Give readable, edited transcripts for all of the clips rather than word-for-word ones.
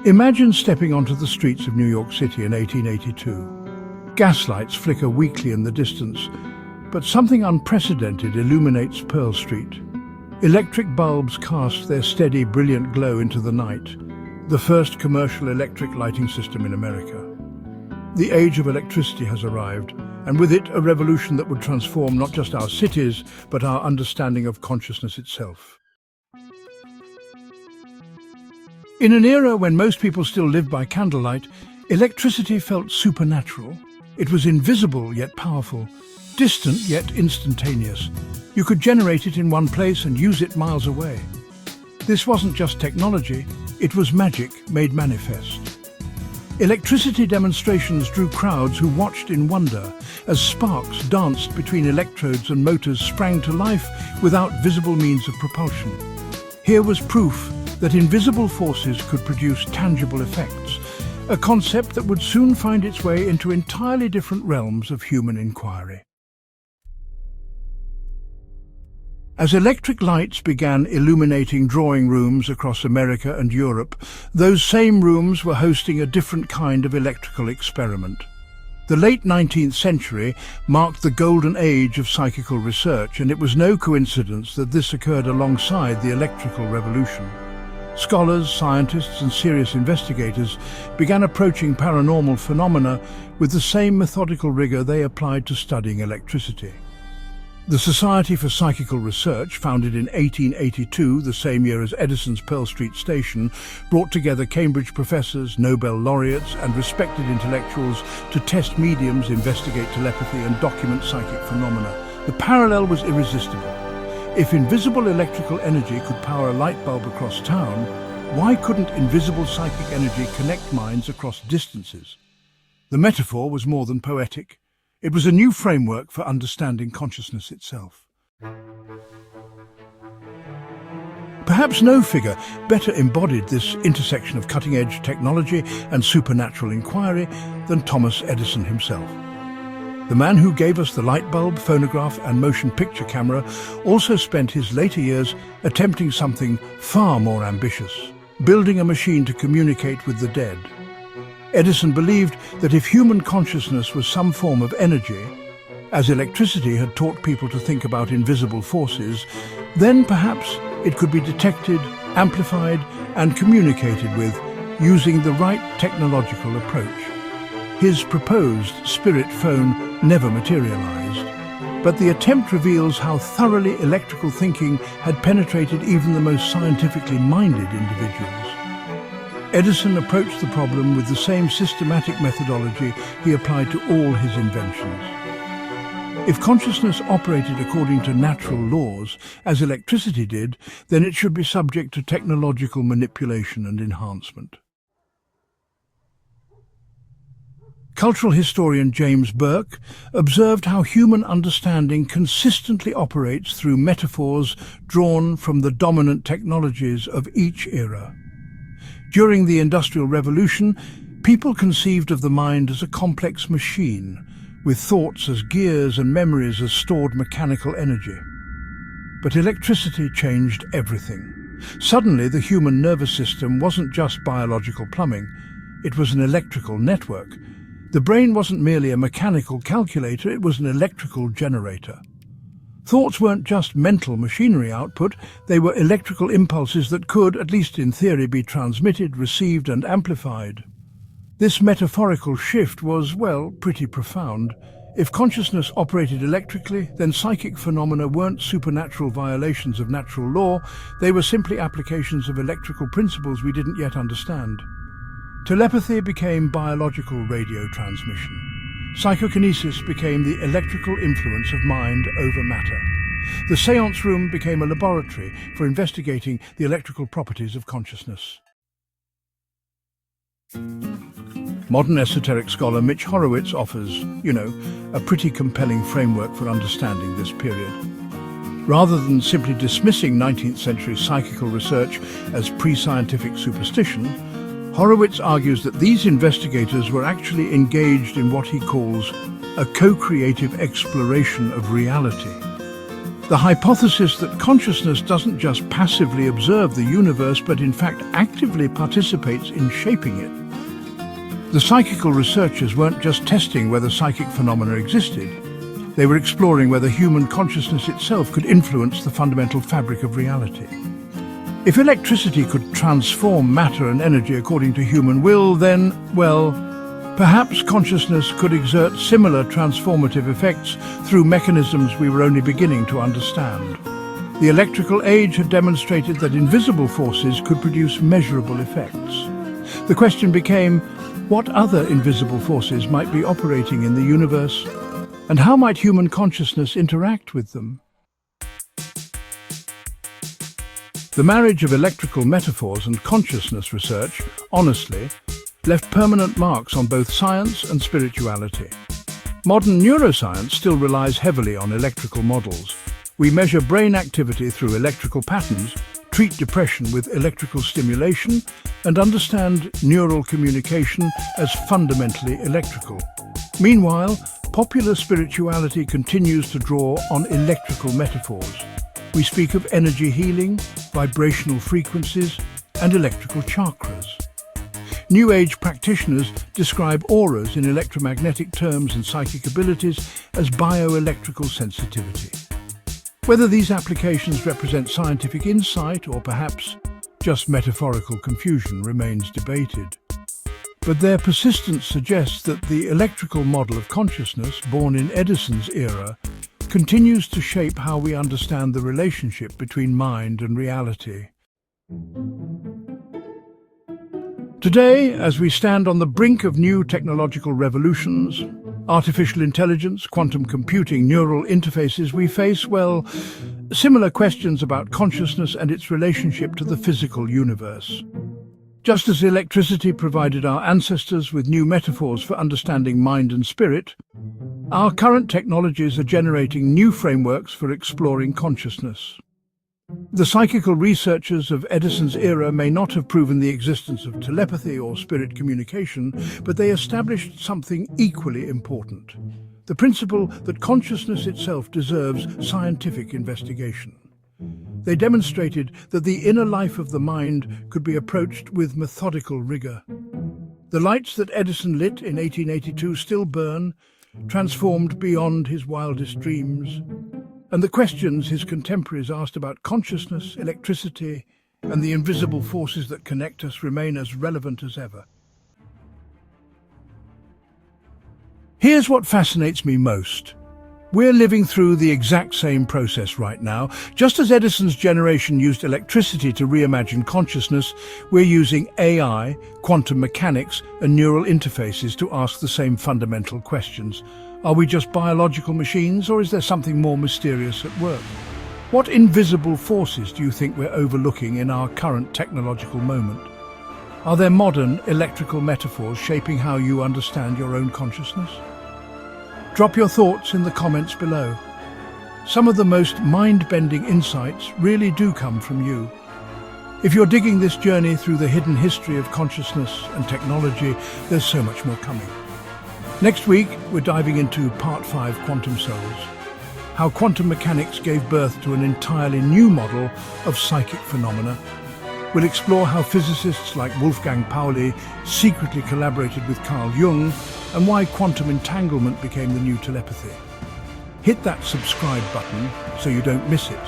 Imagine stepping onto the streets of New York City in 1882. Gaslights flicker weakly in the distance, but something unprecedented illuminates Pearl Street. Electric bulbs cast their steady, brilliant glow into the night, the first commercial electric lighting system in America. The age of electricity has arrived, and with it a revolution that would transform not just our cities, but our understanding of consciousness itself. In an era when most people still lived by candlelight, electricity felt supernatural. It was invisible yet powerful, distant yet instantaneous. You could generate it in one place and use it miles away. This wasn't just technology, it was magic made manifest. Electricity demonstrations drew crowds who watched in wonder as sparks danced between electrodes and motors sprang to life without visible means of propulsion. Here was proof that invisible forces could produce tangible effects, a concept that would soon find its way into entirely different realms of human inquiry. As electric lights began illuminating drawing rooms across America and Europe, those same rooms were hosting a different kind of electrical experiment. The late 19th century marked the golden age of psychical research, and it was no coincidence that this occurred alongside the electrical revolution. Scholars, scientists, and serious investigators began approaching paranormal phenomena with the same methodical rigor they applied to studying electricity. The Society for Psychical Research, founded in 1882, the same year as Edison's Pearl Street station, brought together Cambridge professors, Nobel laureates, and respected intellectuals to test mediums, investigate telepathy, and document psychic phenomena. The parallel was irresistible. If invisible electrical energy could power a light bulb across town, why couldn't invisible psychic energy connect minds across distances? The metaphor was more than poetic. It was a new framework for understanding consciousness itself. Perhaps no figure better embodied this intersection of cutting-edge technology and supernatural inquiry than Thomas Edison himself. The man who gave us the light bulb, phonograph, and motion picture camera also spent his later years attempting something far more ambitious, building a machine to communicate with the dead. Edison believed that if human consciousness was some form of energy, as electricity had taught people to think about invisible forces, then perhaps it could be detected, amplified, and communicated with using the right technological approach. His proposed spirit phone never materialized, but the attempt reveals how thoroughly electrical thinking had penetrated even the most scientifically minded individuals. Edison approached the problem with the same systematic methodology he applied to all his inventions. If consciousness operated according to natural laws, as electricity did, then it should be subject to technological manipulation and enhancement. Cultural historian James Burke observed how human understanding consistently operates through metaphors drawn from the dominant technologies of each era. During the Industrial Revolution, people conceived of the mind as a complex machine, with thoughts as gears and memories as stored mechanical energy. But electricity changed everything. Suddenly, the human nervous system wasn't just biological plumbing, it was an electrical network. The brain wasn't merely a mechanical calculator, it was an electrical generator. Thoughts weren't just mental machinery output, they were electrical impulses that could, at least in theory, be transmitted, received, and amplified. This metaphorical shift was, well, pretty profound. If consciousness operated electrically, then psychic phenomena weren't supernatural violations of natural law, they were simply applications of electrical principles we didn't yet understand. Telepathy became biological radio transmission. Psychokinesis became the electrical influence of mind over matter. The séance room became a laboratory for investigating the electrical properties of consciousness. Modern esoteric scholar Mitch Horowitz offers, a pretty compelling framework for understanding this period. Rather than simply dismissing 19th century psychical research as pre-scientific superstition, Horowitz argues that these investigators were actually engaged in what he calls a co-creative exploration of reality. The hypothesis that consciousness doesn't just passively observe the universe, but in fact actively participates in shaping it. The psychical researchers weren't just testing whether psychic phenomena existed. They were exploring whether human consciousness itself could influence the fundamental fabric of reality. If electricity could transform matter and energy according to human will, then, well, perhaps consciousness could exert similar transformative effects through mechanisms we were only beginning to understand. The electrical age had demonstrated that invisible forces could produce measurable effects. The question became, what other invisible forces might be operating in the universe, and how might human consciousness interact with them? The marriage of electrical metaphors and consciousness research, honestly, left permanent marks on both science and spirituality. Modern neuroscience still relies heavily on electrical models. We measure brain activity through electrical patterns, treat depression with electrical stimulation, and understand neural communication as fundamentally electrical. Meanwhile, popular spirituality continues to draw on electrical metaphors. We speak of energy healing, vibrational frequencies, and electrical chakras. New Age practitioners describe auras in electromagnetic terms and psychic abilities as bioelectrical sensitivity. Whether these applications represent scientific insight or perhaps just metaphorical confusion remains debated. But their persistence suggests that the electrical model of consciousness, born in Edison's era, continues to shape how we understand the relationship between mind and reality. Today, as we stand on the brink of new technological revolutions, artificial intelligence, quantum computing, neural interfaces, we face, well, similar questions about consciousness and its relationship to the physical universe. Just as electricity provided our ancestors with new metaphors for understanding mind and spirit, our current technologies are generating new frameworks for exploring consciousness. The psychical researchers of Edison's era may not have proven the existence of telepathy or spirit communication, but they established something equally important: the principle that consciousness itself deserves scientific investigation. They demonstrated that the inner life of the mind could be approached with methodical rigor. The lights that Edison lit in 1882 still burn, transformed beyond his wildest dreams. And the questions his contemporaries asked about consciousness, electricity, and the invisible forces that connect us remain as relevant as ever. Here's what fascinates me most. We're living through the exact same process right now. Just as Edison's generation used electricity to reimagine consciousness, we're using AI, quantum mechanics, and neural interfaces to ask the same fundamental questions. Are we just biological machines, or is there something more mysterious at work? What invisible forces do you think we're overlooking in our current technological moment? Are there modern electrical metaphors shaping how you understand your own consciousness? Drop your thoughts in the comments below. Some of the most mind-bending insights really do come from you. If you're digging this journey through the hidden history of consciousness and technology, there's so much more coming. Next week, we're diving into Part 5, Quantum Souls, how quantum mechanics gave birth to an entirely new model of psychic phenomena. We'll explore how physicists like Wolfgang Pauli secretly collaborated with Carl Jung, and why quantum entanglement became the new telepathy. Hit that subscribe button so you don't miss it.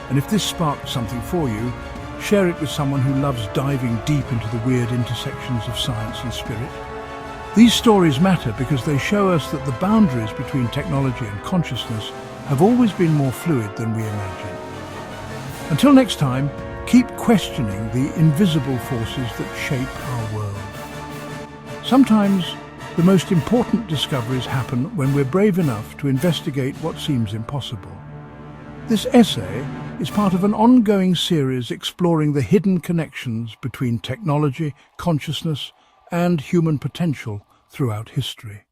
And if this sparked something for you, share it with someone who loves diving deep into the weird intersections of science and spirit. These stories matter because they show us that the boundaries between technology and consciousness have always been more fluid than we imagine. Until next time, keep questioning the invisible forces that shape our world. Sometimes, the most important discoveries happen when we're brave enough to investigate what seems impossible. This essay is part of an ongoing series exploring the hidden connections between technology, consciousness, and human potential throughout history.